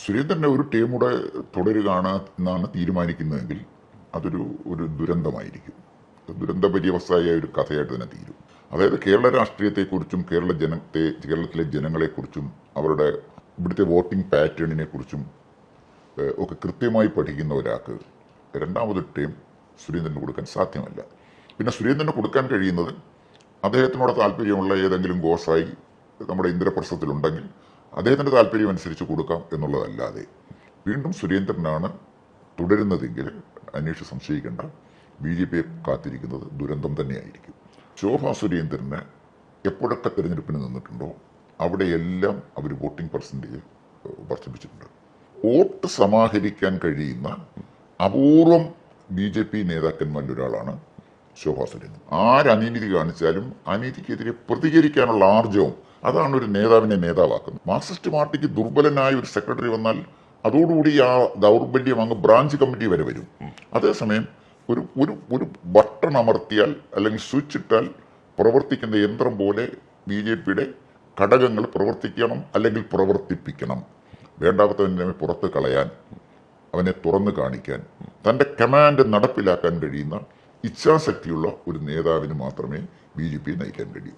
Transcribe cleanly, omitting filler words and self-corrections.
സുരേന്ദ്രനെ ഒരു ടീം കൂടെ തുടരുകയാണ് എന്നാണ് തീരുമാനിക്കുന്നതെങ്കിൽ അതൊരു ഒരു ദുരന്തമായിരിക്കും. ദുരന്ത പര്യവസായ ഒരു കഥയായിട്ട് തന്നെ തീരും. അതായത് കേരള രാഷ്ട്രീയത്തെക്കുറിച്ചും കേരളത്തിലെ ജനങ്ങളെക്കുറിച്ചും അവരുടെ ഇവിടുത്തെ വോട്ടിംഗ് പാറ്റേണിനെ കുറിച്ചും ഒക്കെ കൃത്യമായി പഠിക്കുന്ന ഒരാൾക്ക് രണ്ടാമതൊരു ടീം സുരേന്ദ്രന് കൊടുക്കാൻ സാധ്യമല്ല. പിന്നെ സുരേന്ദ്രന് കൊടുക്കാൻ കഴിയുന്നത് അദ്ദേഹത്തിനോട് താല്പര്യമുള്ള ഏതെങ്കിലും ഗോസായി നമ്മുടെ ഇന്ദ്രപ്രസ്ഥത്തിലുണ്ടെങ്കിൽ അദ്ദേഹത്തിൻ്റെ താല്പര്യം അനുസരിച്ച് കൊടുക്കാം എന്നുള്ളതല്ലാതെ വീണ്ടും സുരേന്ദ്രനാണ് തുടരുന്നതെങ്കിൽ അന്വേഷിച്ച് സംശയിക്കേണ്ട, BJP കാത്തിരിക്കുന്നത് ദുരന്തം തന്നെയായിരിക്കും. ശോഭാ സുരേന്ദ്രന് എപ്പോഴൊക്കെ തിരഞ്ഞെടുപ്പിന് നിന്നിട്ടുണ്ടോ അവിടെയെല്ലാം അവർ വോട്ടിംഗ് പെർസെൻറ്റേജ് വർദ്ധിപ്പിച്ചിട്ടുണ്ട്. വോട്ട് സമാഹരിക്കാൻ കഴിയുന്ന അപൂർവം BJP നേതാക്കന്മാരിൽ ഒരാളാണ് ശോഭാ സുരേന്ദ്രൻ. ആരനീതി കാണിച്ചാലും അനീതിക്കെതിരെ പ്രതികരിക്കാനുള്ള ആർജവം, അതാണ് ഒരു നേതാവിനെ നേതാവാക്കുന്നത്. മാർക്സിസ്റ്റ് പാർട്ടിക്ക് ദുർബലനായ ഒരു സെക്രട്ടറി വന്നാൽ അതോടുകൂടി ആ ദൗർബല്യം അങ്ങ് ബ്രാഞ്ച് കമ്മിറ്റി വരെ വരും. അതേസമയം ഒരു ഒരു ഒരു ബട്ടൺ അമർത്തിയാൽ അല്ലെങ്കിൽ സ്വിച്ച് ഇട്ടാൽ പ്രവർത്തിക്കുന്ന യന്ത്രം പോലെ BJPയുടെ ഘടകങ്ങൾ പ്രവർത്തിക്കണം, അല്ലെങ്കിൽ പ്രവർത്തിപ്പിക്കണം. വേണ്ടാത്തവനെ പുറത്ത് കളയാൻ, അവനെ തുറന്നു കാണിക്കാൻ, തൻ്റെ കമാൻഡ് നടപ്പിലാക്കാൻ കഴിയുന്ന ഇച്ഛാശക്തിയുള്ള ഒരു നേതാവിന് മാത്രമേ BJP നയിക്കാൻ കഴിയൂ.